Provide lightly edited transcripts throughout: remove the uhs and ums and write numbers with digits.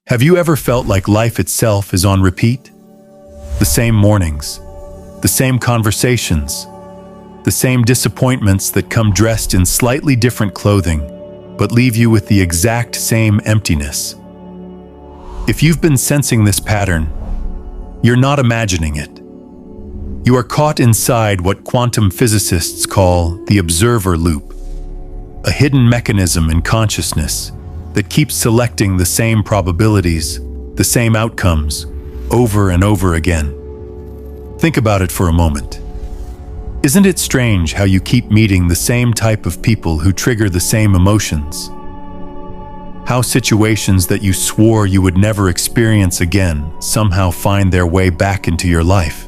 Have you ever felt like life itself is on repeat? The same mornings, the same conversations, the same disappointments that come dressed in slightly different clothing, but leave you with the exact same emptiness. If you've been sensing this pattern, you're not imagining it. You are caught inside what quantum physicists call the observer loop, a hidden mechanism in consciousness that keeps selecting the same probabilities, the same outcomes, over and over again. Think about it for a moment. Isn't it strange how you keep meeting the same type of people who trigger the same emotions? How situations that you swore you would never experience again somehow find their way back into your life?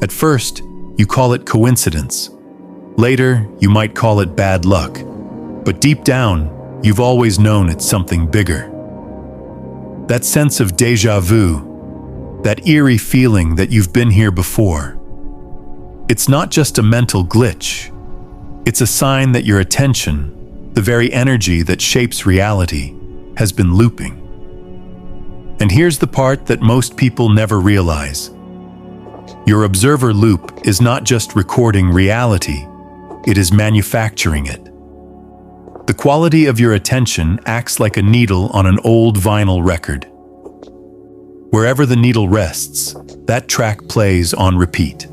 At first, you call it coincidence. Later, you might call it bad luck. But deep down, you've always known it's something bigger. That sense of déjà vu, that eerie feeling that you've been here before. It's not just a mental glitch. It's a sign that your attention, the very energy that shapes reality, has been looping. And here's the part that most people never realize. Your observer loop is not just recording reality, it is manufacturing it. The quality of your attention acts like a needle on an old vinyl record. Wherever the needle rests, that track plays on repeat.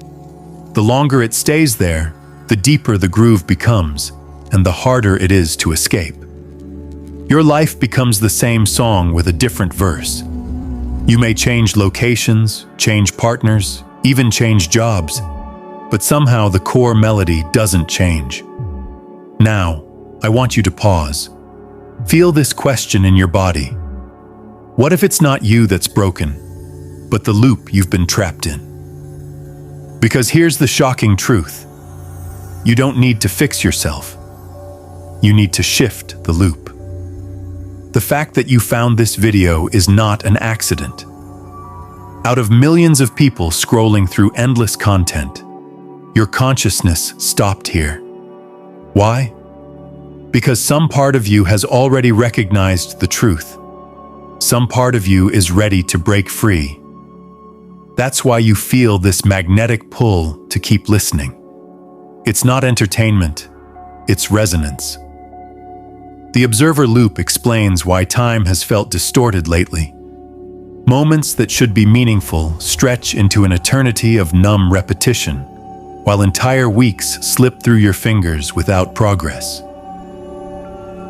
The longer it stays there, the deeper the groove becomes, and the harder it is to escape. Your life becomes the same song with a different verse. You may change locations, change partners, even change jobs, but somehow the core melody doesn't change. Now, I want you to pause. Feel this question in your body. What if it's not you that's broken, but the loop you've been trapped in? Because here's the shocking truth. You don't need to fix yourself. You need to shift the loop. The fact that you found this video is not an accident. Out of millions of people scrolling through endless content, your consciousness stopped here. Why? Because some part of you has already recognized the truth. Some part of you is ready to break free. That's why you feel this magnetic pull to keep listening. It's not entertainment, it's resonance. The observer loop explains why time has felt distorted lately. Moments that should be meaningful stretch into an eternity of numb repetition, while entire weeks slip through your fingers without progress.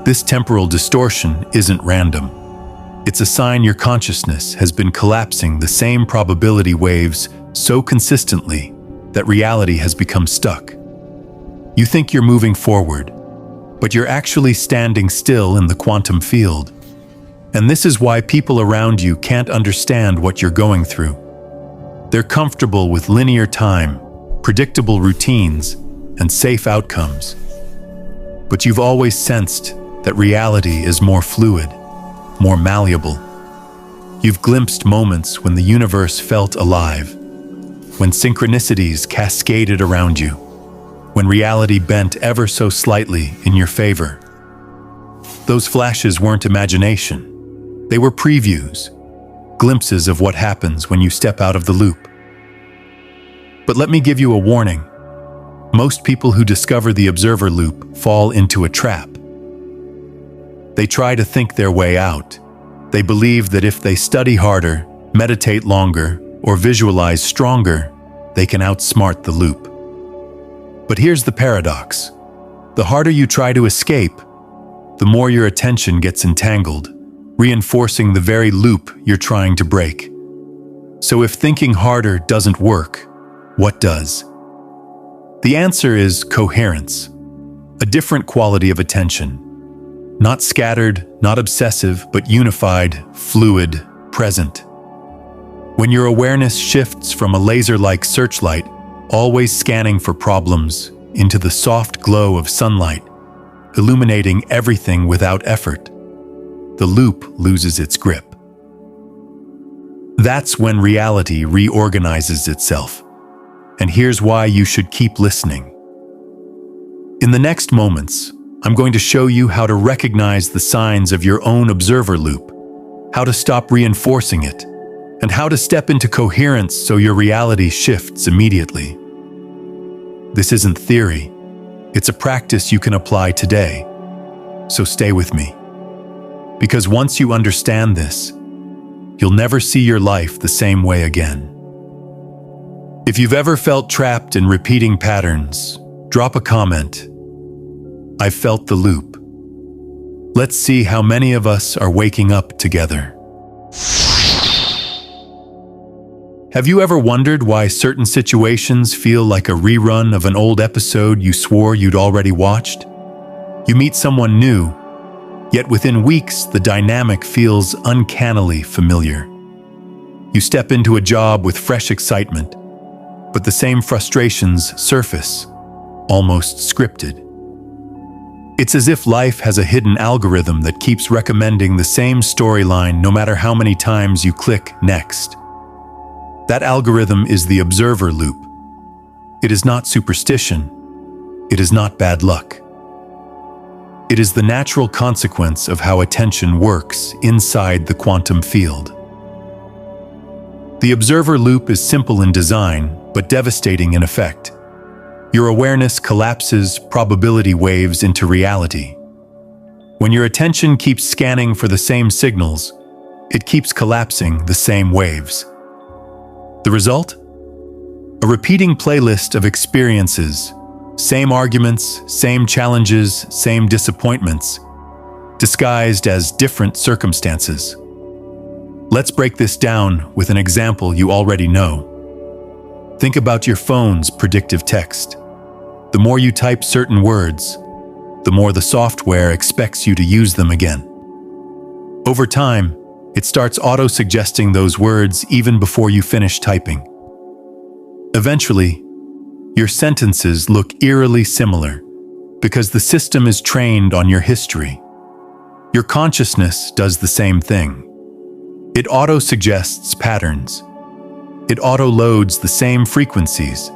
This temporal distortion isn't random. It's a sign your consciousness has been collapsing the same probability waves so consistently that reality has become stuck. You think you're moving forward, but you're actually standing still in the quantum field. And this is why people around you can't understand what you're going through. They're comfortable with linear time, predictable routines, and safe outcomes. But you've always sensed that reality is more fluid, more malleable. You've glimpsed moments when the universe felt alive, when synchronicities cascaded around you, when reality bent ever so slightly in your favor. Those flashes weren't imagination. They were previews, glimpses of what happens when you step out of the loop. But let me give you a warning. Most people who discover the observer loop fall into a trap. They try to think their way out. They believe that if they study harder, meditate longer, or visualize stronger, they can outsmart the loop. But here's the paradox. The harder you try to escape, the more your attention gets entangled, reinforcing the very loop you're trying to break. So if thinking harder doesn't work, what does? The answer is coherence, a different quality of attention. Not scattered, not obsessive, but unified, fluid, present. When your awareness shifts from a laser-like searchlight, always scanning for problems, into the soft glow of sunlight, illuminating everything without effort, the loop loses its grip. That's when reality reorganizes itself. And here's why you should keep listening. In the next moments, I'm going to show you how to recognize the signs of your own observer loop, how to stop reinforcing it, and how to step into coherence so your reality shifts immediately. This isn't theory, it's a practice you can apply today. So stay with me. Because once you understand this, you'll never see your life the same way again. If you've ever felt trapped in repeating patterns, drop a comment. I've felt the loop. Let's see how many of us are waking up together. Have you ever wondered why certain situations feel like a rerun of an old episode you swore you'd already watched? You meet someone new, yet within weeks the dynamic feels uncannily familiar. You step into a job with fresh excitement, but the same frustrations surface, almost scripted. It's as if life has a hidden algorithm that keeps recommending the same storyline no matter how many times you click next. That algorithm is the observer loop. It is not superstition. It is not bad luck. It is the natural consequence of how attention works inside the quantum field. The observer loop is simple in design, but devastating in effect. Your awareness collapses probability waves into reality. When your attention keeps scanning for the same signals, it keeps collapsing the same waves. The result? A repeating playlist of experiences, same arguments, same challenges, same disappointments, disguised as different circumstances. Let's break this down with an example you already know. Think about your phone's predictive text. The more you type certain words, the more the software expects you to use them again. Over time, it starts auto-suggesting those words even before you finish typing. Eventually, your sentences look eerily similar because the system is trained on your history. Your consciousness does the same thing. It auto-suggests patterns. It auto-loads the same frequencies,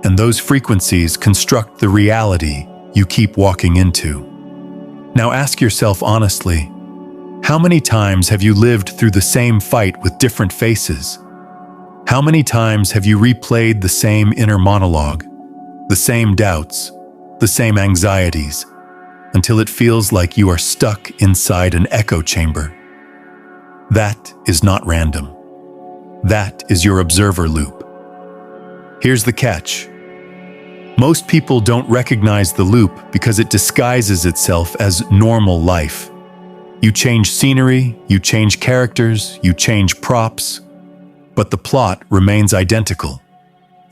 and those frequencies construct the reality you keep walking into. Now ask yourself honestly, how many times have you lived through the same fight with different faces? How many times have you replayed the same inner monologue, the same doubts, the same anxieties, until it feels like you are stuck inside an echo chamber? That is not random. That is your observer loop. Here's the catch. Most people don't recognize the loop because it disguises itself as normal life. You change scenery, you change characters, you change props, but the plot remains identical.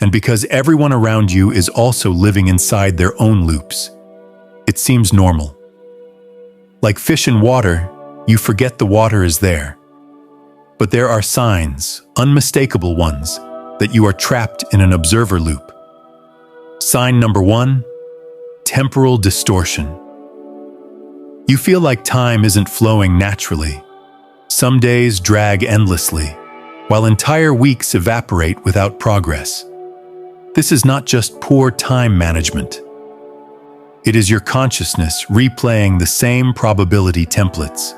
And because everyone around you is also living inside their own loops, it seems normal. Like fish in water, you forget the water is there. But there are signs, unmistakable ones, that you are trapped in an observer loop. Sign number 1, temporal distortion. You feel like time isn't flowing naturally. Some days drag endlessly, while entire weeks evaporate without progress. This is not just poor time management. It is your consciousness replaying the same probability templates.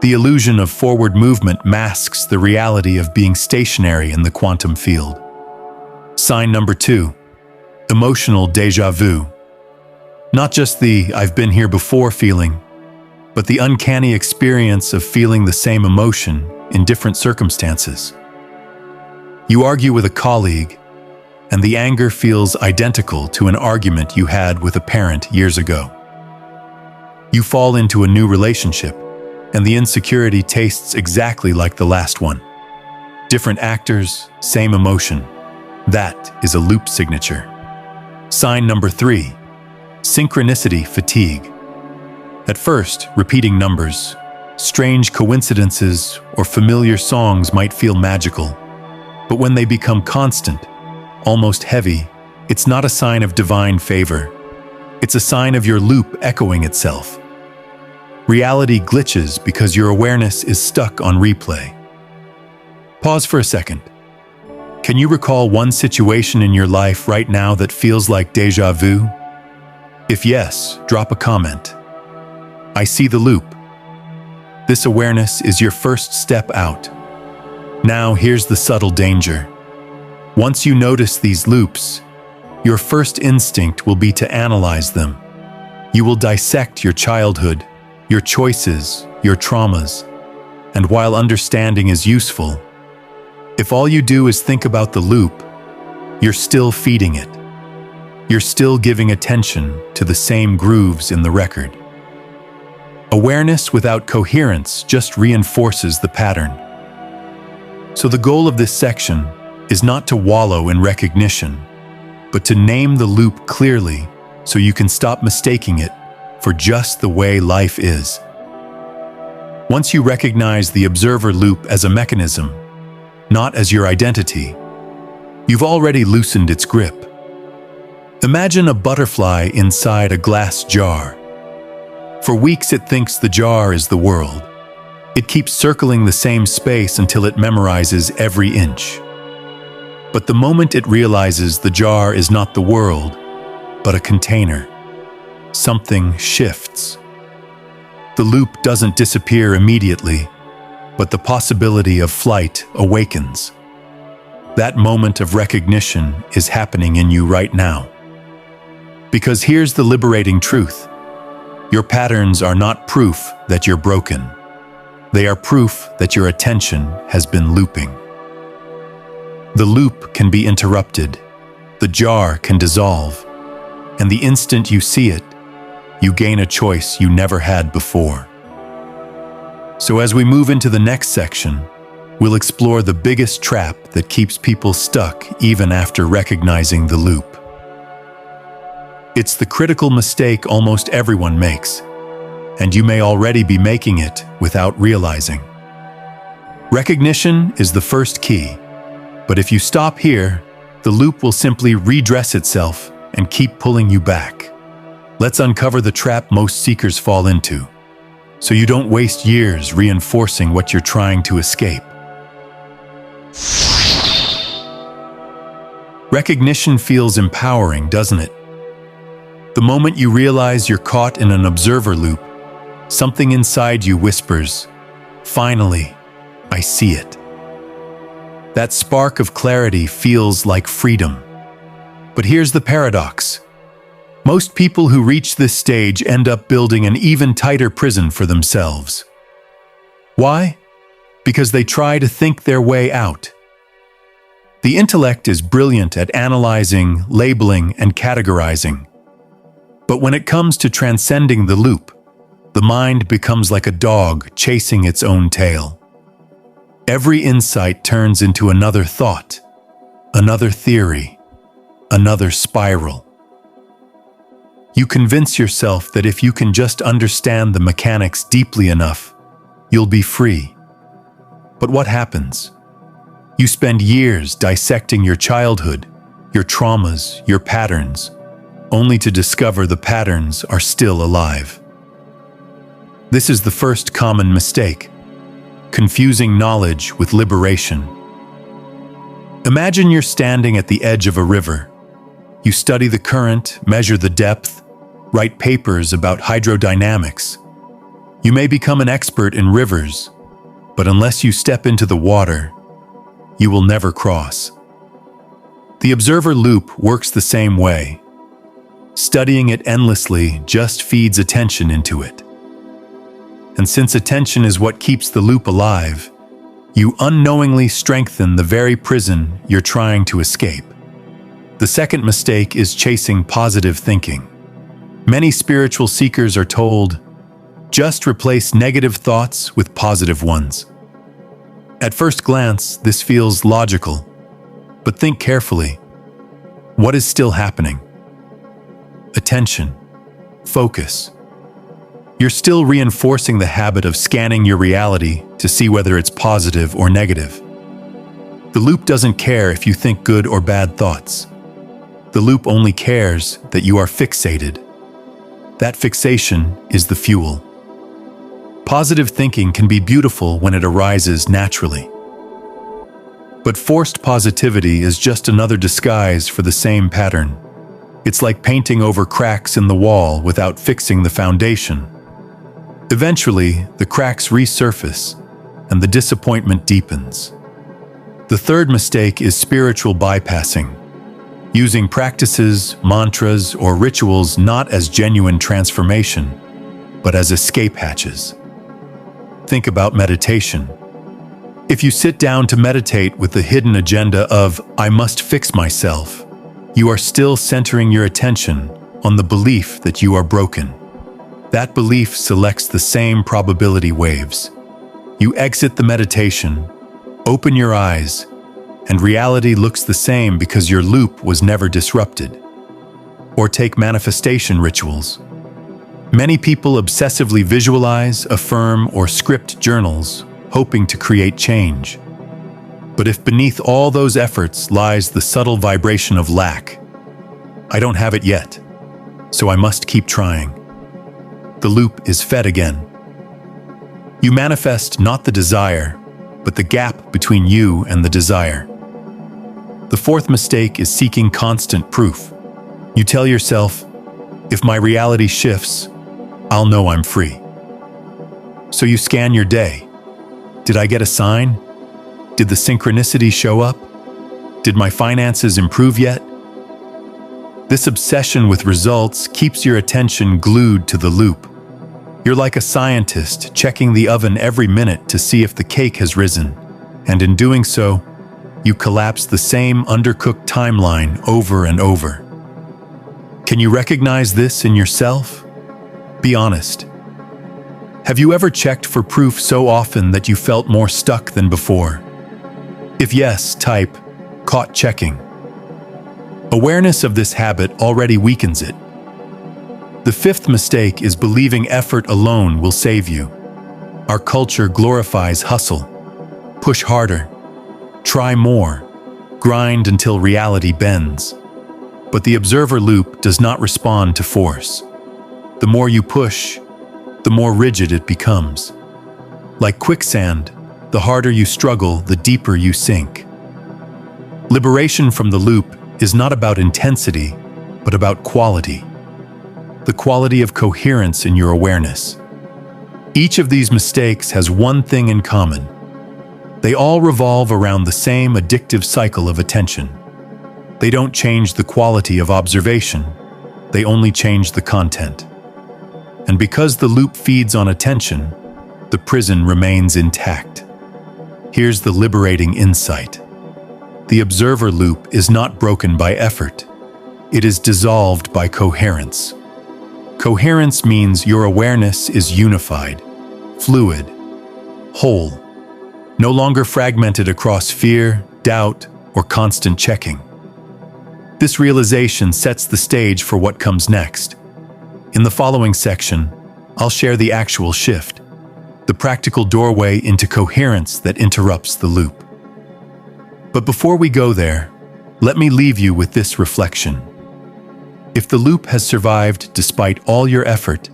The illusion of forward movement masks the reality of being stationary in the quantum field. Sign number 2, emotional déjà vu. Not just the "I've been here before" feeling, but the uncanny experience of feeling the same emotion in different circumstances. You argue with a colleague, and the anger feels identical to an argument you had with a parent years ago. You fall into a new relationship, and the insecurity tastes exactly like the last one. Different actors, same emotion. That is a loop signature. Sign number 3, synchronicity fatigue. At first, repeating numbers, strange coincidences, or familiar songs might feel magical. But when they become constant, almost heavy, it's not a sign of divine favor. It's a sign of your loop echoing itself. Reality glitches because your awareness is stuck on replay. Pause for a second. Can you recall one situation in your life right now that feels like déjà vu? If yes, drop a comment. I see the loop. This awareness is your first step out. Now, here's the subtle danger. Once you notice these loops, your first instinct will be to analyze them. You will dissect your childhood, your choices, your traumas. And while understanding is useful, if all you do is think about the loop, you're still feeding it. You're still giving attention to the same grooves in the record. Awareness without coherence just reinforces the pattern. So the goal of this section is not to wallow in recognition, but to name the loop clearly so you can stop mistaking it for just the way life is. Once you recognize the observer loop as a mechanism, not as your identity, you've already loosened its grip. Imagine a butterfly inside a glass jar. For weeks it thinks the jar is the world. It keeps circling the same space until it memorizes every inch. But the moment it realizes the jar is not the world, but a container, something shifts. The loop doesn't disappear immediately, but the possibility of flight awakens. That moment of recognition is happening in you right now. Because here's the liberating truth. Your patterns are not proof that you're broken. They are proof that your attention has been looping. The loop can be interrupted, the jar can dissolve, and the instant you see it, you gain a choice you never had before. So as we move into the next section, we'll explore the biggest trap that keeps people stuck even after recognizing the loop. It's the critical mistake almost everyone makes, and you may already be making it without realizing. Recognition is the first key, but if you stop here, the loop will simply redress itself and keep pulling you back. Let's uncover the trap most seekers fall into, so you don't waste years reinforcing what you're trying to escape. Recognition feels empowering, doesn't it? The moment you realize you're caught in an observer loop, something inside you whispers, "Finally, I see it." That spark of clarity feels like freedom. But here's the paradox. Most people who reach this stage end up building an even tighter prison for themselves. Why? Because they try to think their way out. The intellect is brilliant at analyzing, labeling, and categorizing. But when it comes to transcending the loop, the mind becomes like a dog chasing its own tail. Every insight turns into another thought, another theory, another spiral. You convince yourself that if you can just understand the mechanics deeply enough, you'll be free. But what happens? You spend years dissecting your childhood, your traumas, your patterns, only to discover the patterns are still alive. This is the first common mistake, confusing knowledge with liberation. Imagine you're standing at the edge of a river. You study the current, measure the depth, write papers about hydrodynamics. You may become an expert in rivers, but unless you step into the water, you will never cross. The observer loop works the same way. Studying it endlessly just feeds attention into it. And since attention is what keeps the loop alive, you unknowingly strengthen the very prison you're trying to escape. The second mistake is chasing positive thinking. Many spiritual seekers are told, just replace negative thoughts with positive ones. At first glance, this feels logical, but think carefully. What is still happening? Attention, focus. You're still reinforcing the habit of scanning your reality to see whether it's positive or negative. The loop doesn't care if you think good or bad thoughts. The loop only cares that you are fixated. That fixation is the fuel. Positive thinking can be beautiful when it arises naturally. But forced positivity is just another disguise for the same pattern. It's like painting over cracks in the wall without fixing the foundation. Eventually, the cracks resurface and the disappointment deepens. The third mistake is spiritual bypassing, using practices, mantras, or rituals not as genuine transformation, but as escape hatches. Think about meditation. If you sit down to meditate with the hidden agenda of, "I must fix myself," you are still centering your attention on the belief that you are broken. That belief selects the same probability waves. You exit the meditation, open your eyes, and reality looks the same because your loop was never disrupted. Or take manifestation rituals. Many people obsessively visualize, affirm, or script journals, hoping to create change. But if beneath all those efforts lies the subtle vibration of lack, "I don't have it yet, so I must keep trying," the loop is fed again. You manifest not the desire, but the gap between you and the desire. The fourth mistake is seeking constant proof. You tell yourself, "If my reality shifts, I'll know I'm free." So you scan your day. Did I get a sign? Did the synchronicity show up? Did my finances improve yet? This obsession with results keeps your attention glued to the loop. You're like a scientist checking the oven every minute to see if the cake has risen, and in doing so, you collapse the same undercooked timeline over and over. Can you recognize this in yourself? Be honest. Have you ever checked for proof so often that you felt more stuck than before? If yes, type, "Caught checking." Awareness of this habit already weakens it. The fifth mistake is believing effort alone will save you. Our culture glorifies hustle. Push harder. Try more. Grind until reality bends. But the observer loop does not respond to force. The more you push, the more rigid it becomes. Like quicksand, the harder you struggle, the deeper you sink. Liberation from the loop is not about intensity, but about quality. The quality of coherence in your awareness. Each of these mistakes has one thing in common. They all revolve around the same addictive cycle of attention. They don't change the quality of observation, they only change the content. And because the loop feeds on attention, the prison remains intact. Here's the liberating insight. The observer loop is not broken by effort. It is dissolved by coherence. Coherence means your awareness is unified, fluid, whole, no longer fragmented across fear, doubt, or constant checking. This realization sets the stage for what comes next. In the following section, I'll share the actual shift, the practical doorway into coherence that interrupts the loop. But before we go there, let me leave you with this reflection. If the loop has survived despite all your effort,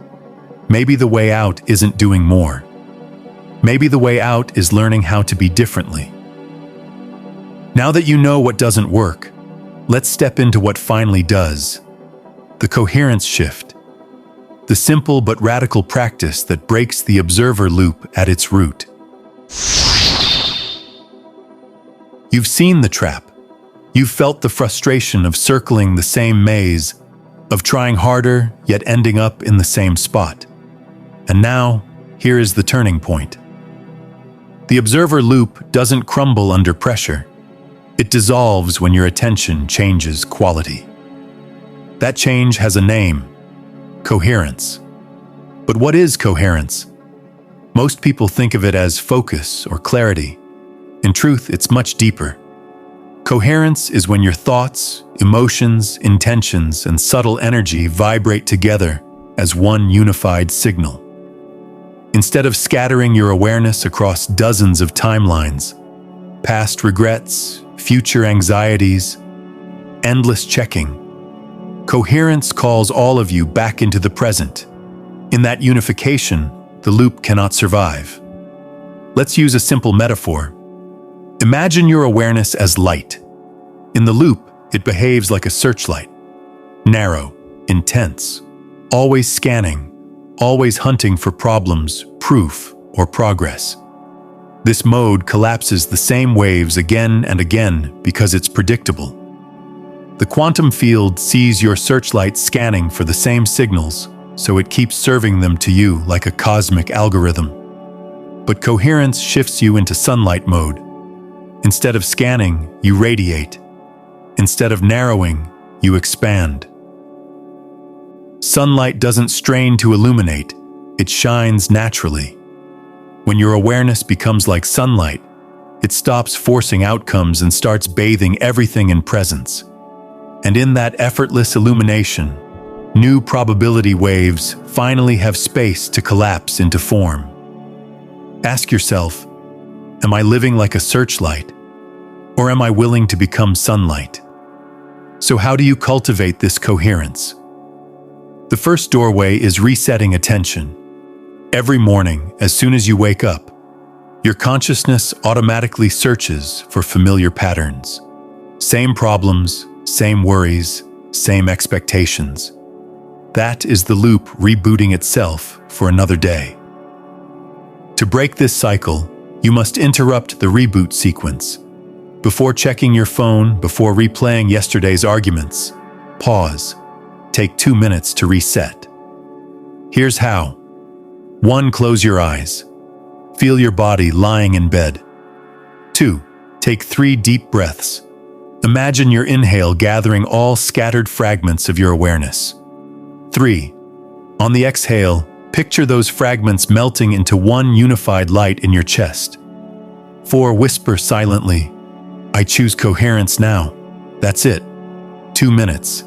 maybe the way out isn't doing more. Maybe the way out is learning how to be differently. Now that you know what doesn't work, let's step into what finally does. The coherence shift. The simple but radical practice that breaks the observer loop at its root. You've seen the trap. You've felt the frustration of circling the same maze, of trying harder yet ending up in the same spot. And now, here is the turning point. The observer loop doesn't crumble under pressure. It dissolves when your attention changes quality. That change has a name: coherence. But what is coherence? Most people think of it as focus or clarity. In truth, it's much deeper. Coherence is when your thoughts, emotions, intentions, and subtle energy vibrate together as one unified signal. Instead of scattering your awareness across dozens of timelines, past regrets, future anxieties, endless checking, coherence calls all of you back into the present. In that unification, the loop cannot survive. Let's use a simple metaphor. Imagine your awareness as light. In the loop, it behaves like a searchlight. Narrow, intense, always scanning, always hunting for problems, proof, or progress. This mode collapses the same waves again and again because it's predictable. The quantum field sees your searchlight scanning for the same signals, so it keeps serving them to you like a cosmic algorithm. But coherence shifts you into sunlight mode. Instead of scanning, you radiate. Instead of narrowing, you expand. Sunlight doesn't strain to illuminate, it shines naturally. When your awareness becomes like sunlight, it stops forcing outcomes and starts bathing everything in presence. And in that effortless illumination, new probability waves finally have space to collapse into form. Ask yourself, am I living like a searchlight, or am I willing to become sunlight? So how do you cultivate this coherence? The first doorway is resetting attention. Every morning, as soon as you wake up, your consciousness automatically searches for familiar patterns. Same problems, same worries, same expectations. That is the loop rebooting itself for another day. To break this cycle, you must interrupt the reboot sequence. Before checking your phone, before replaying yesterday's arguments, pause. Take 2 minutes to reset. Here's how. 1. Close your eyes. Feel your body lying in bed. 2. Take 3 deep breaths. Imagine your inhale gathering all scattered fragments of your awareness. 3. On the exhale, picture those fragments melting into one unified light in your chest. 4. Whisper silently, I choose coherence now. That's it. 2 minutes.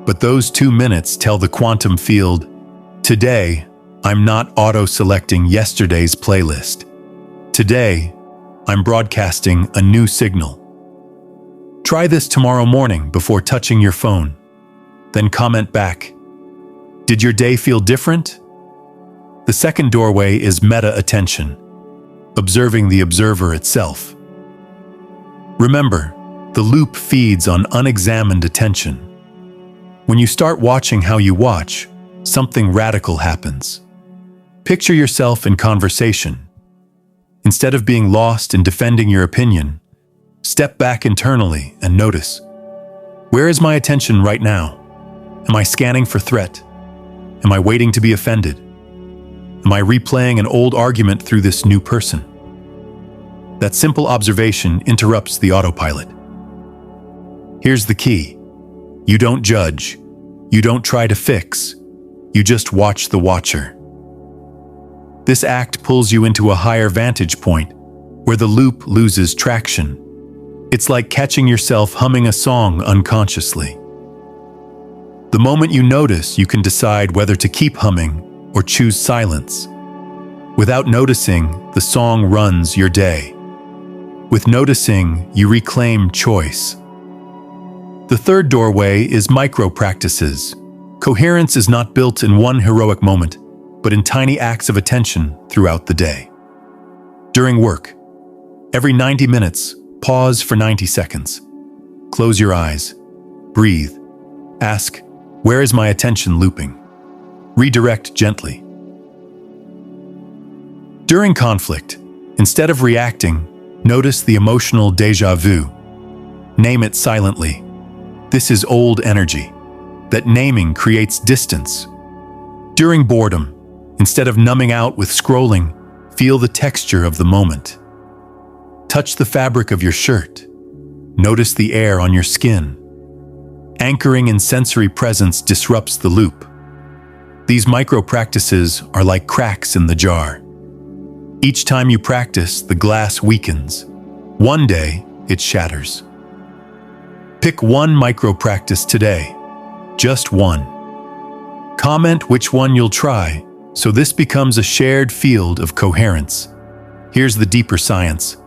But those 2 minutes tell the quantum field, today, I'm not auto-selecting yesterday's playlist. Today, I'm broadcasting a new signal. Try this tomorrow morning before touching your phone. Then comment back. Did your day feel different? The second doorway is meta-attention, observing the observer itself. Remember, the loop feeds on unexamined attention. When you start watching how you watch, something radical happens. Picture yourself in conversation. Instead of being lost in defending your opinion, step back internally and notice, where is my attention right now? Am I scanning for threat? Am I waiting to be offended? Am I replaying an old argument through this new person? That simple observation interrupts the autopilot. Here's the key. You don't judge. You don't try to fix. You just watch the watcher. This act pulls you into a higher vantage point, where the loop loses traction. It's like catching yourself humming a song unconsciously. The moment you notice, you can decide whether to keep humming or choose silence. Without noticing, the song runs your day. With noticing, you reclaim choice. The third doorway is micro-practices. Coherence is not built in one heroic moment, but in tiny acts of attention throughout the day. During work, every 90 minutes, pause for 90 seconds. Close your eyes. Breathe. Ask, where is my attention looping? Redirect gently. During conflict, instead of reacting, notice the emotional déjà vu. Name it silently. This is old energy. That naming creates distance. During boredom, instead of numbing out with scrolling, feel the texture of the moment. Touch the fabric of your shirt. Notice the air on your skin. Anchoring in sensory presence disrupts the loop. These micro-practices are like cracks in the jar. Each time you practice, the glass weakens. One day, it shatters. Pick one micro-practice today. Just one. Comment which one you'll try, so this becomes a shared field of coherence. Here's the deeper science.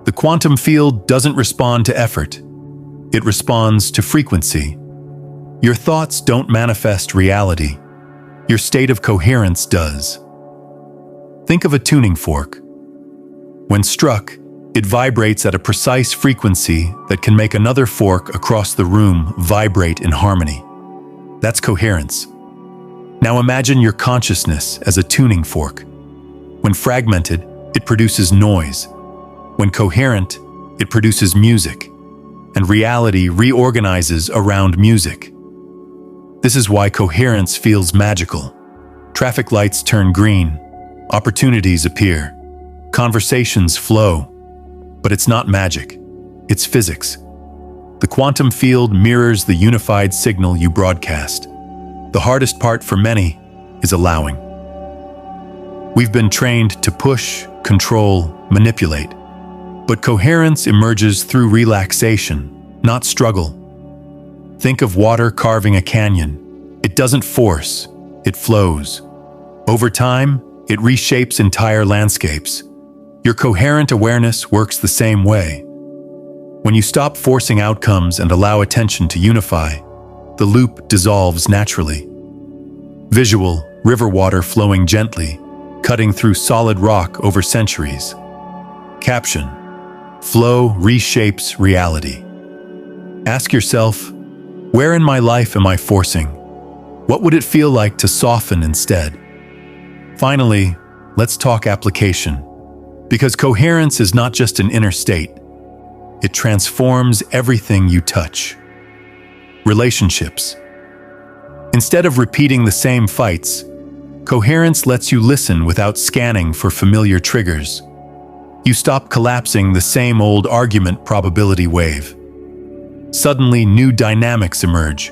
The quantum field doesn't respond to effort. It responds to frequency. Your thoughts don't manifest reality. Your state of coherence does. Think of a tuning fork. When struck, it vibrates at a precise frequency that can make another fork across the room vibrate in harmony. That's coherence. Now imagine your consciousness as a tuning fork. When fragmented, it produces noise. When coherent, it produces music. And reality reorganizes around music. This is why coherence feels magical. Traffic lights turn green, opportunities appear, conversations flow. But it's not magic, it's physics. The quantum field mirrors the unified signal you broadcast. The hardest part for many is allowing. We've been trained to push, control, manipulate. But coherence emerges through relaxation, not struggle. Think of water carving a canyon. It doesn't force, it flows. Over time, it reshapes entire landscapes. Your coherent awareness works the same way. When you stop forcing outcomes and allow attention to unify, the loop dissolves naturally. Visual, river water flowing gently, cutting through solid rock over centuries. Caption: flow reshapes reality. Ask yourself, where in my life am I forcing? What would it feel like to soften instead? Finally, let's talk application. Because coherence is not just an inner state. It transforms everything you touch. Relationships. Instead of repeating the same fights, coherence lets you listen without scanning for familiar triggers. You stop collapsing the same old argument probability wave. Suddenly, new dynamics emerge.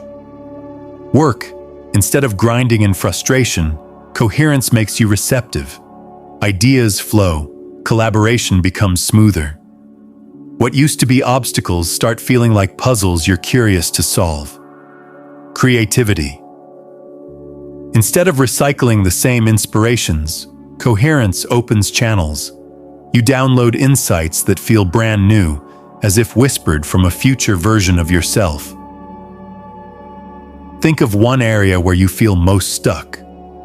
Work. Instead of grinding in frustration, coherence makes you receptive. Ideas flow. Collaboration becomes smoother. What used to be obstacles start feeling like puzzles you're curious to solve. Creativity. Instead of recycling the same inspirations, coherence opens channels. You download insights that feel brand new, as if whispered from a future version of yourself. Think of one area where you feel most stuck: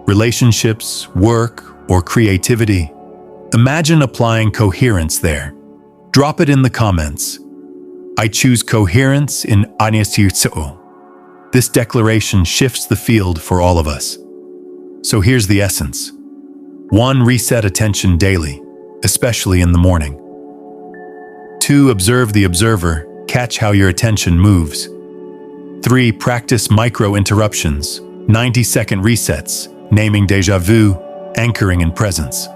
relationships, work, or creativity. Imagine applying coherence there. Drop it in the comments. I choose coherence in Unmasking. This declaration shifts the field for all of us. So here's the essence. 1. Reset attention daily, especially in the morning. 2. Observe the observer, catch how your attention moves. 3. Practice micro-interruptions, 90-second resets, naming déjà vu, anchoring in presence.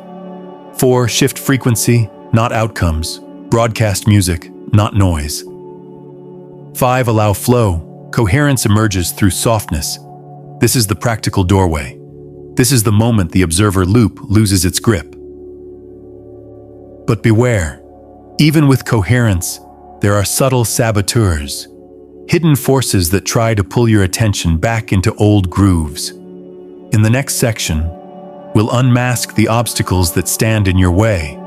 4. Shift frequency, not outcomes, broadcast music, not noise. 5. Allow flow, coherence emerges through softness. This is the practical doorway. This is the moment the observer loop loses its grip. But beware, even with coherence, there are subtle saboteurs, hidden forces that try to pull your attention back into old grooves. In the next section, we'll unmask the obstacles that stand in your way,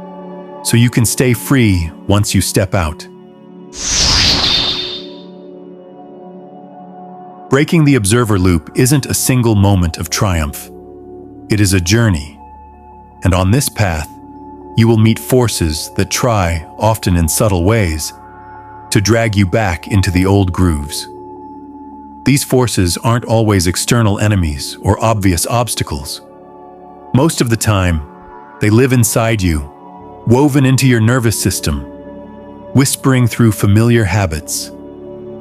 so you can stay free once you step out. Breaking the observer loop isn't a single moment of triumph. It is a journey. And on this path, you will meet forces that try, often in subtle ways, to drag you back into the old grooves. These forces aren't always external enemies or obvious obstacles. Most of the time, they live inside you, woven into your nervous system, whispering through familiar habits,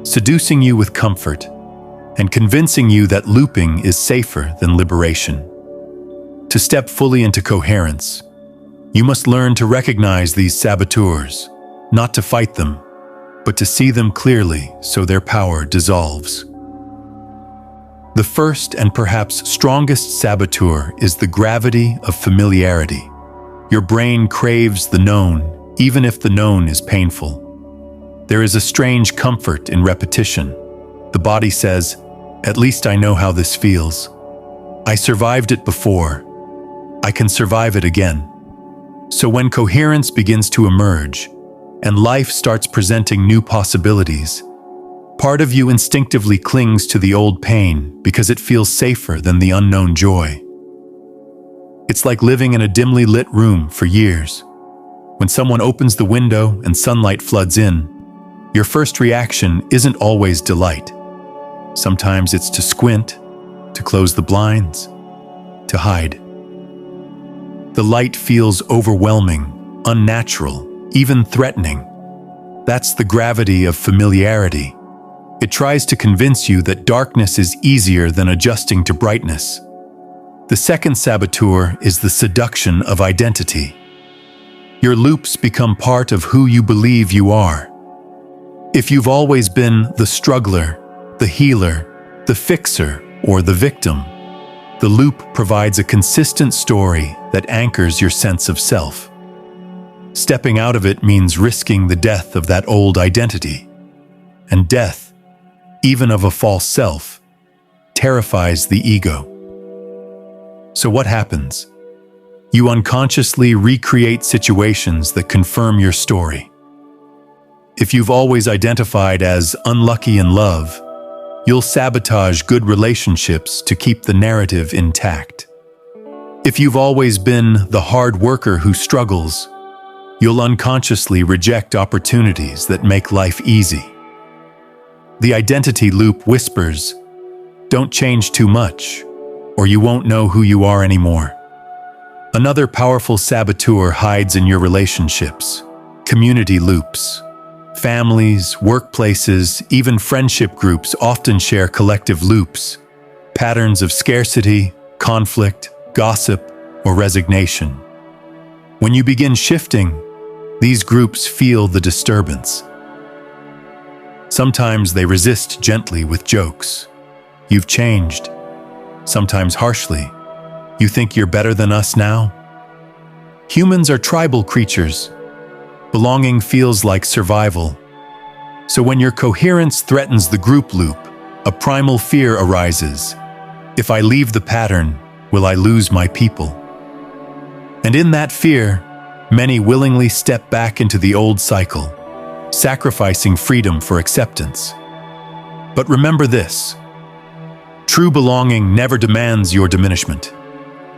seducing you with comfort, and convincing you that looping is safer than liberation. To step fully into coherence, you must learn to recognize these saboteurs, not to fight them, but to see them clearly so their power dissolves. The first and perhaps strongest saboteur is the gravity of familiarity. Your brain craves the known, even if the known is painful. There is a strange comfort in repetition. The body says, "At least I know how this feels. I survived it before. I can survive it again." So when coherence begins to emerge, and life starts presenting new possibilities, part of you instinctively clings to the old pain because it feels safer than the unknown joy. It's like living in a dimly lit room for years. When someone opens the window and sunlight floods in, your first reaction isn't always delight. Sometimes it's to squint, to close the blinds, to hide. The light feels overwhelming, unnatural, even threatening. That's the gravity of familiarity. It tries to convince you that darkness is easier than adjusting to brightness. The second saboteur is the seduction of identity. Your loops become part of who you believe you are. If you've always been the struggler, the healer, the fixer, or the victim, the loop provides a consistent story that anchors your sense of self. Stepping out of it means risking the death of that old identity. And death, even of a false self, terrifies the ego. So what happens? You unconsciously recreate situations that confirm your story. If you've always identified as unlucky in love, you'll sabotage good relationships to keep the narrative intact. If you've always been the hard worker who struggles, you'll unconsciously reject opportunities that make life easy. The identity loop whispers, "Don't change too much, or you won't know who you are anymore." Another powerful saboteur hides in your relationships. Community loops. Families, workplaces, even friendship groups often share collective loops, patterns of scarcity, conflict, gossip, or resignation. When you begin shifting, these groups feel the disturbance. Sometimes they resist gently with jokes. "You've changed." Sometimes harshly. "You think you're better than us now?" Humans are tribal creatures. Belonging feels like survival. So when your coherence threatens the group loop, a primal fear arises. If I leave the pattern, will I lose my people? And in that fear, many willingly step back into the old cycle, sacrificing freedom for acceptance. But remember this: true belonging never demands your diminishment.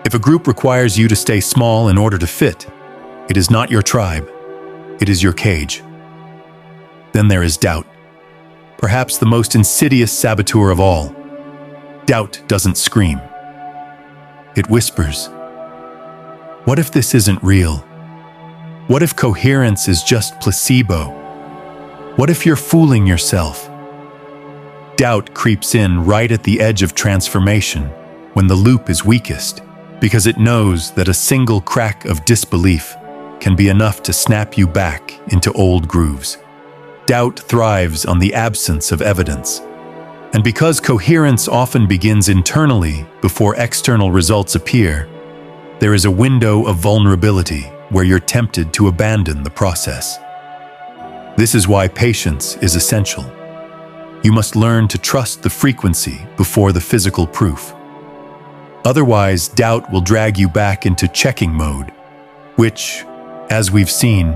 If a group requires you to stay small in order to fit, it is not your tribe. It is your cage. Then there is doubt, perhaps the most insidious saboteur of all. Doubt doesn't scream. It whispers. What if this isn't real? What if coherence is just placebo? What if you're fooling yourself? Doubt creeps in right at the edge of transformation, when the loop is weakest, because it knows that a single crack of disbelief can be enough to snap you back into old grooves. Doubt thrives on the absence of evidence. And because coherence often begins internally before external results appear, there is a window of vulnerability where you're tempted to abandon the process. This is why patience is essential. You must learn to trust the frequency before the physical proof. Otherwise, doubt will drag you back into checking mode, which, as we've seen,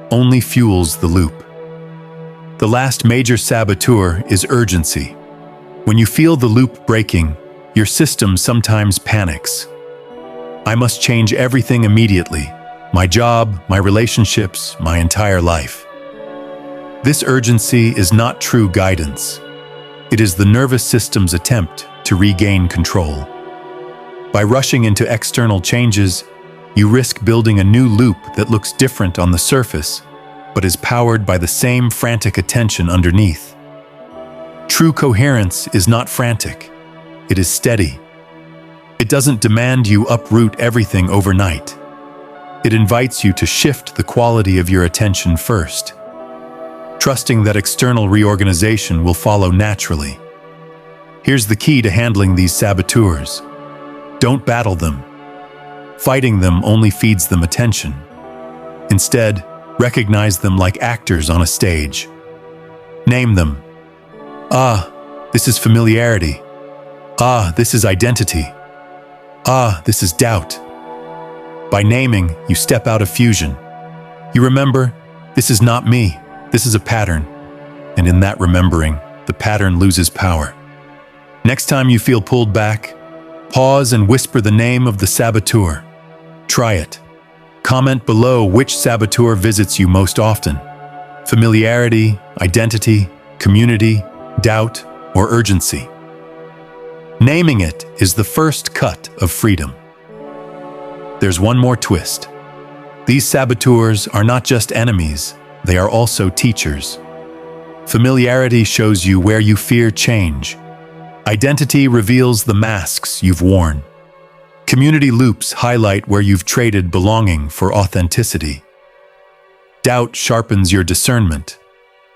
only fuels the loop. The last major saboteur is urgency. When you feel the loop breaking, your system sometimes panics. I must change everything immediately: my job, my relationships, my entire life. This urgency is not true guidance. It is the nervous system's attempt to regain control. By rushing into external changes, you risk building a new loop that looks different on the surface, but is powered by the same frantic attention underneath. True coherence is not frantic. It is steady. It doesn't demand you uproot everything overnight. It invites you to shift the quality of your attention first, trusting that external reorganization will follow naturally. Here's the key to handling these saboteurs. Don't battle them. Fighting them only feeds them attention. Instead, recognize them like actors on a stage. Name them. Ah, this is familiarity. Ah, this is identity. Ah, this is doubt. By naming, you step out of fusion. You remember, this is not me, this is a pattern. And in that remembering, the pattern loses power. Next time you feel pulled back, pause and whisper the name of the saboteur. Try it. Comment below which saboteur visits you most often. Familiarity, identity, community, doubt, or urgency. Naming it is the first cut of freedom. There's one more twist. These saboteurs are not just enemies, they are also teachers. Familiarity shows you where you fear change. Identity reveals the masks you've worn. Community loops highlight where you've traded belonging for authenticity. Doubt sharpens your discernment.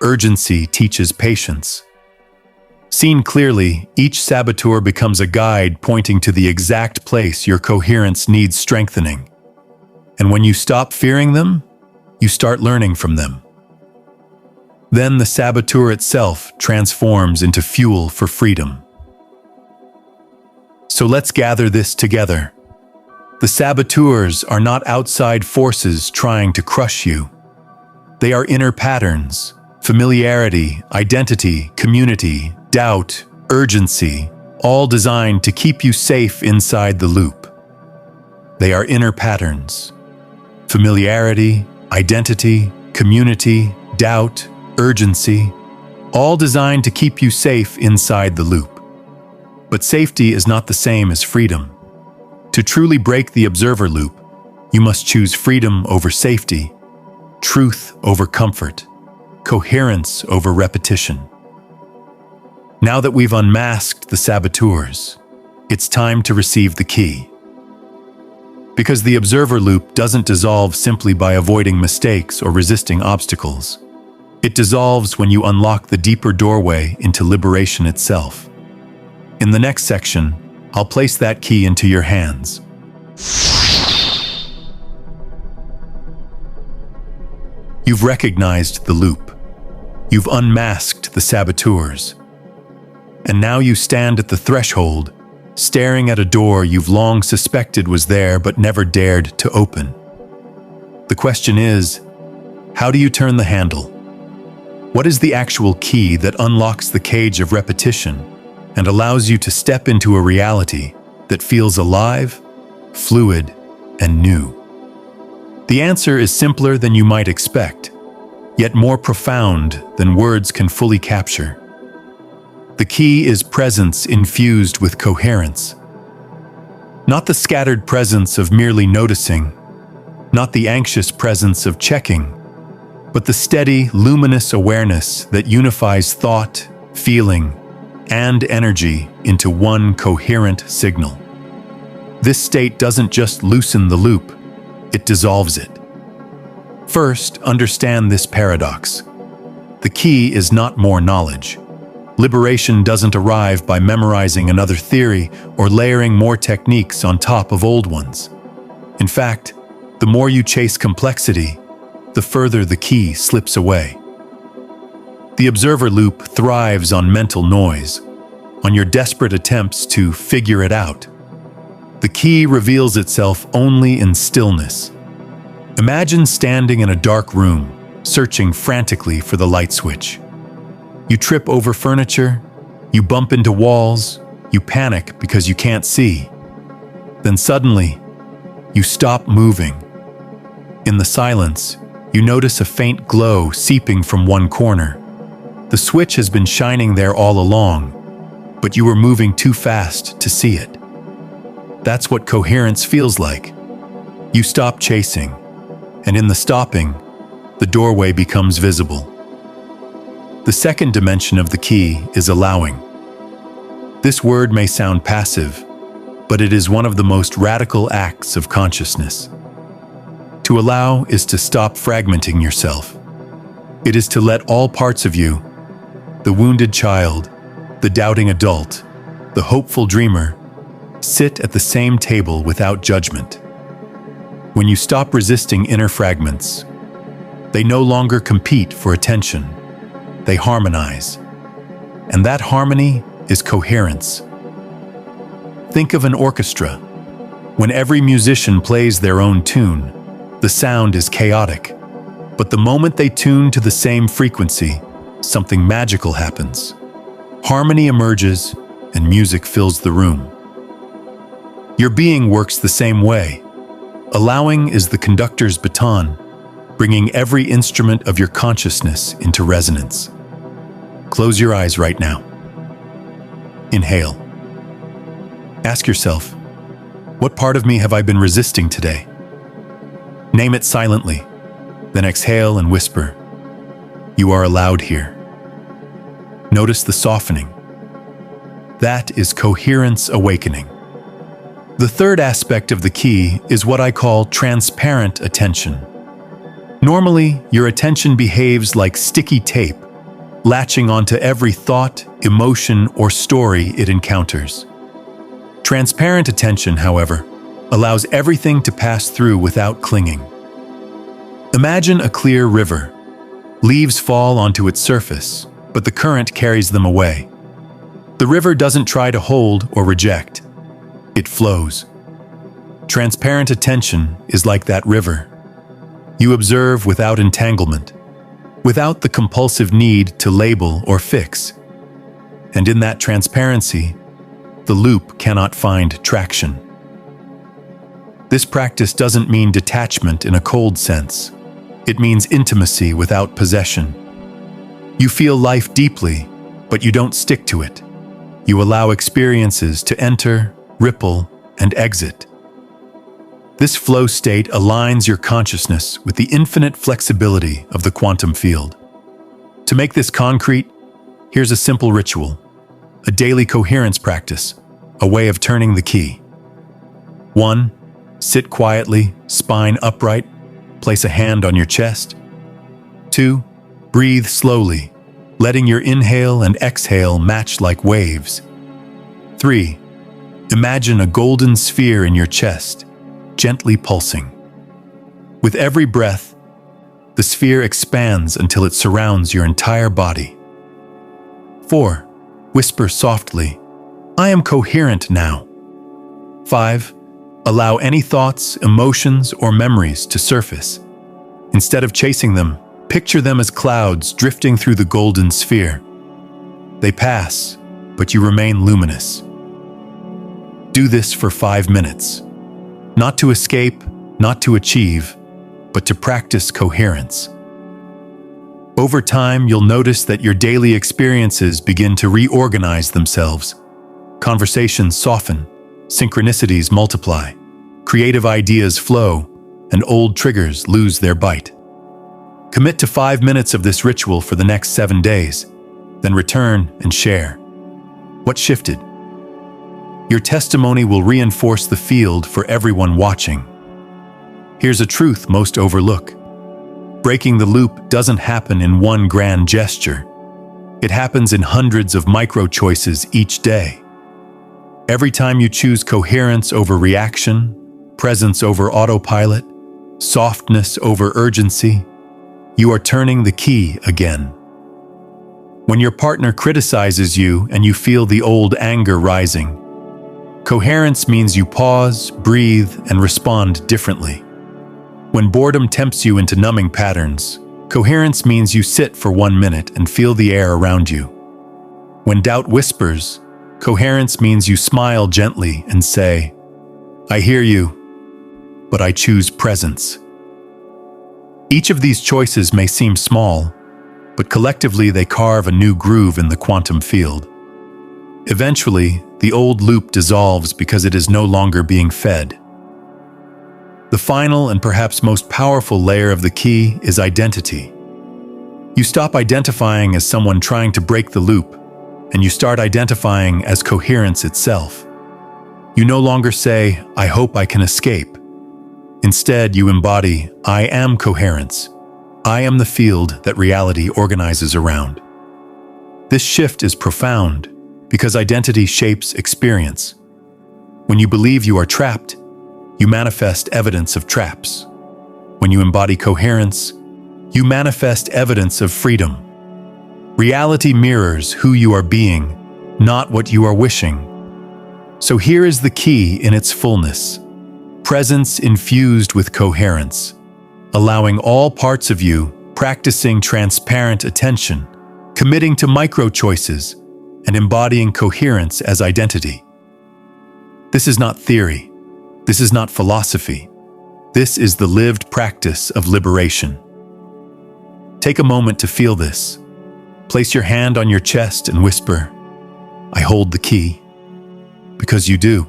Urgency teaches patience. Seen clearly, each saboteur becomes a guide pointing to the exact place your coherence needs strengthening. And when you stop fearing them, you start learning from them. Then the saboteur itself transforms into fuel for freedom. So let's gather this together. The saboteurs are not outside forces trying to crush you. They are inner patterns, familiarity, identity, community, doubt, urgency, all designed to keep you safe inside the loop. They are inner patterns, familiarity, identity, community, doubt, urgency, all designed to keep you safe inside the loop. But safety is not the same as freedom. To truly break the observer loop, you must choose freedom over safety, truth over comfort, coherence over repetition. Now that we've unmasked the saboteurs, it's time to receive the key. Because the observer loop doesn't dissolve simply by avoiding mistakes or resisting obstacles. It dissolves when you unlock the deeper doorway into liberation itself. In the next section, I'll place that key into your hands. You've recognized the loop. You've unmasked the saboteurs. And now you stand at the threshold, staring at a door you've long suspected was there but never dared to open. The question is, how do you turn the handle? What is the actual key that unlocks the cage of repetition and allows you to step into a reality that feels alive, fluid, and new? The answer is simpler than you might expect, yet more profound than words can fully capture. The key is presence infused with coherence. Not the scattered presence of merely noticing, not the anxious presence of checking, but the steady, luminous awareness that unifies thought, feeling, and energy into one coherent signal. This state doesn't just loosen the loop, it dissolves it. First, understand this paradox. The key is not more knowledge. Liberation doesn't arrive by memorizing another theory or layering more techniques on top of old ones. In fact, the more you chase complexity, the further the key slips away. The observer loop thrives on mental noise, on your desperate attempts to figure it out. The key reveals itself only in stillness. Imagine standing in a dark room, searching frantically for the light switch. You trip over furniture, you bump into walls, you panic because you can't see. Then suddenly, you stop moving. In the silence, you notice a faint glow seeping from one corner. The switch has been shining there all along, but you were moving too fast to see it. That's what coherence feels like. You stop chasing, and in the stopping, the doorway becomes visible. The second dimension of the key is allowing. This word may sound passive, but it is one of the most radical acts of consciousness. To allow is to stop fragmenting yourself. It is to let all parts of you, the wounded child, the doubting adult, the hopeful dreamer, sit at the same table without judgment. When you stop resisting inner fragments, they no longer compete for attention. They harmonize. And that harmony is coherence. Think of an orchestra. When every musician plays their own tune, the sound is chaotic. But the moment they tune to the same frequency, something magical happens. Harmony emerges, and music fills the room. Your being works the same way. Allowing is the conductor's baton, bringing every instrument of your consciousness into resonance. Close your eyes right now. Inhale. Ask yourself, what part of me have I been resisting today? Name it silently, then exhale and whisper, you are allowed here. Notice the softening. That is coherence awakening. The third aspect of the key is what I call transparent attention. Normally, your attention behaves like sticky tape, latching onto every thought, emotion, or story it encounters. Transparent attention, however, allows everything to pass through without clinging. Imagine a clear river. Leaves fall onto its surface, but the current carries them away. The river doesn't try to hold or reject. It flows. Transparent attention is like that river. You observe without entanglement, without the compulsive need to label or fix. And in that transparency, the loop cannot find traction. This practice doesn't mean detachment in a cold sense. It means intimacy without possession. You feel life deeply, but you don't stick to it. You allow experiences to enter, ripple, and exit. This flow state aligns your consciousness with the infinite flexibility of the quantum field. To make this concrete, here's a simple ritual, a daily coherence practice, a way of turning the key. 1. Sit quietly, spine upright, place a hand on your chest. 2. Breathe slowly, letting your inhale and exhale match like waves. 3. Imagine a golden sphere in your chest, gently pulsing. With every breath, the sphere expands until it surrounds your entire body. 4. Whisper softly, I am coherent now. 5. Allow any thoughts, emotions, or memories to surface. Instead of chasing them, picture them as clouds drifting through the golden sphere. They pass, but you remain luminous. Do this for 5 minutes. Not to escape, not to achieve, but to practice coherence. Over time, you'll notice that your daily experiences begin to reorganize themselves. Conversations soften, synchronicities multiply, creative ideas flow, and old triggers lose their bite. Commit to 5 minutes of this ritual for the next 7 days, then return and share. What shifted? Your testimony will reinforce the field for everyone watching. Here's a truth most overlook. Breaking the loop doesn't happen in one grand gesture. It happens in hundreds of micro-choices each day. Every time you choose coherence over reaction, presence over autopilot, softness over urgency, you are turning the key again. When your partner criticizes you and you feel the old anger rising, coherence means you pause, breathe, and respond differently. When boredom tempts you into numbing patterns, coherence means you sit for 1 minute and feel the air around you. When doubt whispers, coherence means you smile gently and say, I hear you, but I choose presence. Each of these choices may seem small, but collectively they carve a new groove in the quantum field. Eventually, the old loop dissolves because it is no longer being fed. The final and perhaps most powerful layer of the key is identity. You stop identifying as someone trying to break the loop, and you start identifying as coherence itself. You no longer say, I hope I can escape. Instead, you embody, I am coherence. I am the field that reality organizes around. This shift is profound because identity shapes experience. When you believe you are trapped, you manifest evidence of traps. When you embody coherence, you manifest evidence of freedom. Reality mirrors who you are being, not what you are wishing. So here is the key in its fullness. Presence infused with coherence, allowing all parts of you practicing transparent attention, committing to micro-choices, and embodying coherence as identity. This is not theory. This is not philosophy. This is the lived practice of liberation. Take a moment to feel this. Place your hand on your chest and whisper, I hold the key. because you do.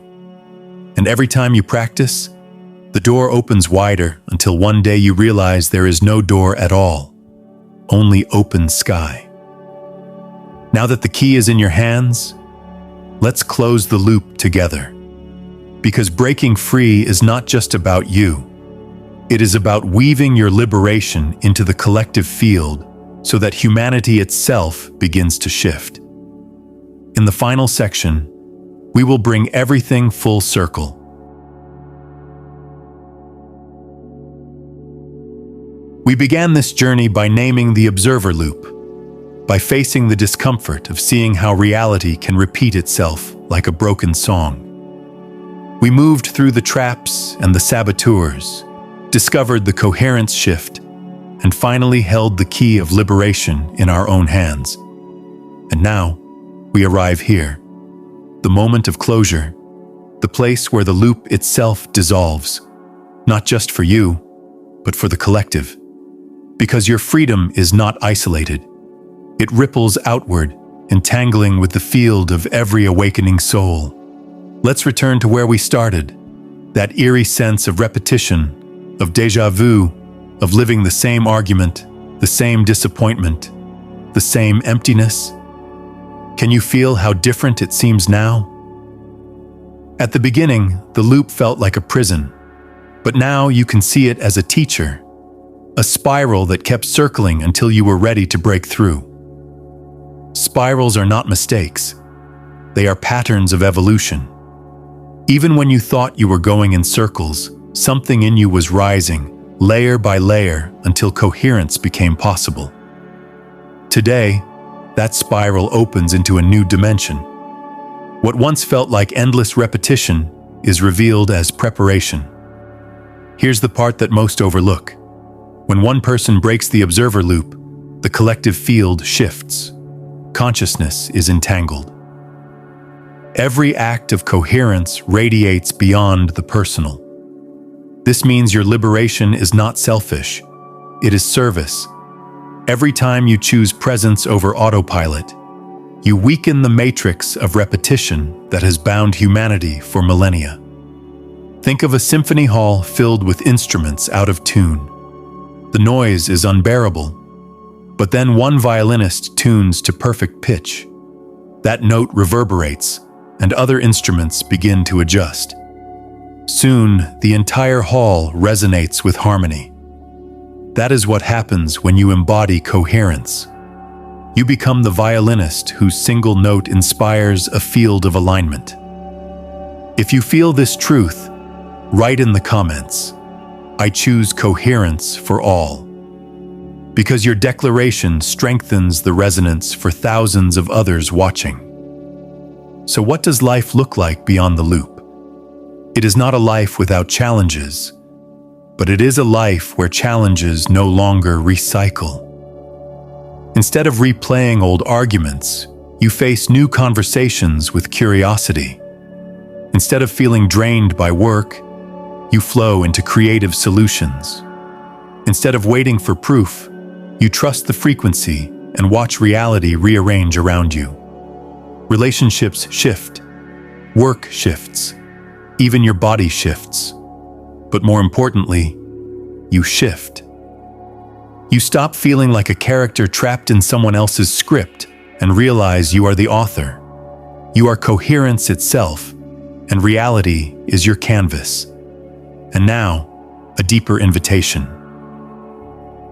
And every time you practice, the door opens wider until one day you realize there is no door at all, only open sky. Now that the key is in your hands, let's close the loop together. Because breaking free is not just about you. It is about weaving your liberation into the collective field so that humanity itself begins to shift. In the final section, we will bring everything full circle. We began this journey by naming the observer loop, by facing the discomfort of seeing how reality can repeat itself like a broken song. We moved through the traps and the saboteurs, discovered the coherence shift, and finally held the key of liberation in our own hands. And now, we arrive here, the moment of closure, the place where the loop itself dissolves, not just for you, but for the collective. Because your freedom is not isolated. It ripples outward, entangling with the field of every awakening soul. Let's return to where we started, that eerie sense of repetition, of déjà vu, of living the same argument, the same disappointment, the same emptiness. Can you feel how different it seems now? At the beginning, the loop felt like a prison, but now you can see it as a teacher, a spiral that kept circling until you were ready to break through. Spirals are not mistakes. They are patterns of evolution. Even when you thought you were going in circles, something in you was rising, layer by layer, until coherence became possible. Today, that spiral opens into a new dimension. What once felt like endless repetition is revealed as preparation. Here's the part that most overlook. When one person breaks the observer loop, the collective field shifts. Consciousness is entangled. Every act of coherence radiates beyond the personal. This means your liberation is not selfish. It is service. Every time you choose presence over autopilot, you weaken the matrix of repetition that has bound humanity for millennia. Think of a symphony hall filled with instruments out of tune. The noise is unbearable, but then one violinist tunes to perfect pitch. That note reverberates, and other instruments begin to adjust. Soon, the entire hall resonates with harmony. That is what happens when you embody coherence. You become the violinist whose single note inspires a field of alignment. If you feel this truth, write in the comments, "I choose coherence for all." Because your declaration strengthens the resonance for thousands of others watching. So what does life look like beyond the loop? It is not a life without challenges, but it is a life where challenges no longer recycle. Instead of replaying old arguments, you face new conversations with curiosity. Instead of feeling drained by work, you flow into creative solutions. Instead of waiting for proof, you trust the frequency and watch reality rearrange around you. Relationships shift, work shifts, even your body shifts. But more importantly, you shift. You stop feeling like a character trapped in someone else's script and realize you are the author. You are coherence itself, and reality is your canvas. And now, a deeper invitation.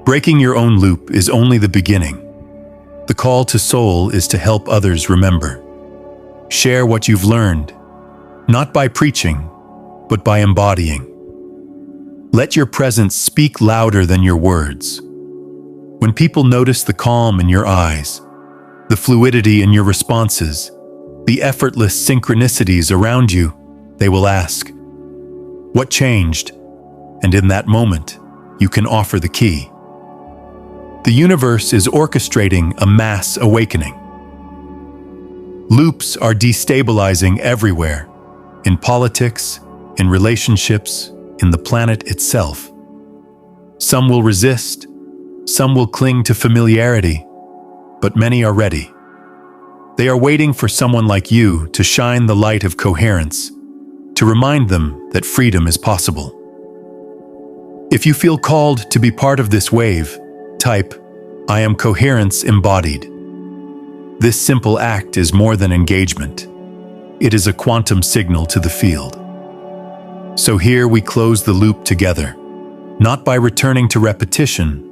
Breaking your own loop is only the beginning. The call to soul is to help others remember. Share what you've learned, not by preaching, but by embodying. Let your presence speak louder than your words. When people notice the calm in your eyes, the fluidity in your responses, the effortless synchronicities around you, they will ask, "What changed?" And in that moment, you can offer the key. The universe is orchestrating a mass awakening. Loops are destabilizing everywhere, in politics, in relationships, in the planet itself. Some will resist, some will cling to familiarity, but many are ready. They are waiting for someone like you to shine the light of coherence, to remind them that freedom is possible. If you feel called to be part of this wave, type, "I am coherence embodied." This simple act is more than engagement. It is a quantum signal to the field. So here we close the loop together, not by returning to repetition,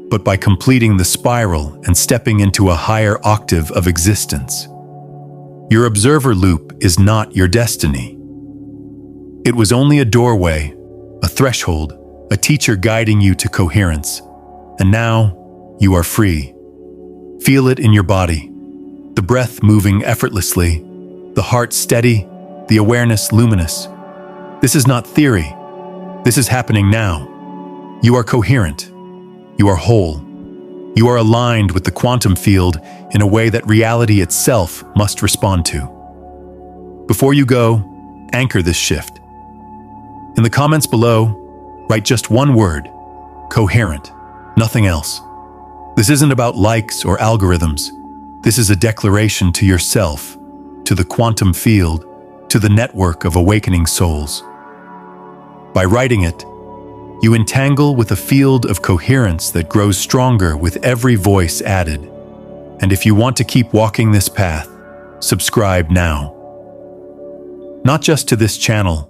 but by completing the spiral and stepping into a higher octave of existence. Your observer loop is not your destiny. It was only a doorway, a threshold, a teacher guiding you to coherence. And now, you are free. Feel it in your body, the breath moving effortlessly, the heart steady, the awareness luminous. This is not theory. This is happening now. You are coherent. You are whole. You are aligned with the quantum field in a way that reality itself must respond to. Before you go, anchor this shift. In the comments below, write just one word: coherent, nothing else. This isn't about likes or algorithms. This is a declaration to yourself, to the quantum field, to the network of awakening souls. By writing it, you entangle with a field of coherence that grows stronger with every voice added. And if you want to keep walking this path, subscribe now. Not just to this channel,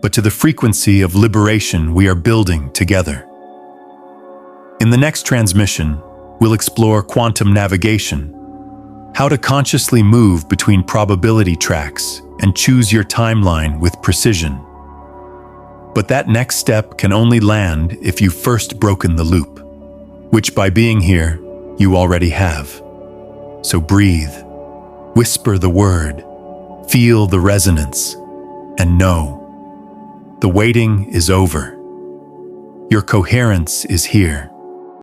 but to the frequency of liberation we are building together. In the next transmission, we'll explore quantum navigation, how to consciously move between probability tracks and choose your timeline with precision. But that next step can only land if you've first broken the loop, which by being here, you already have. So breathe, whisper the word, feel the resonance, and know the waiting is over. Your coherence is here.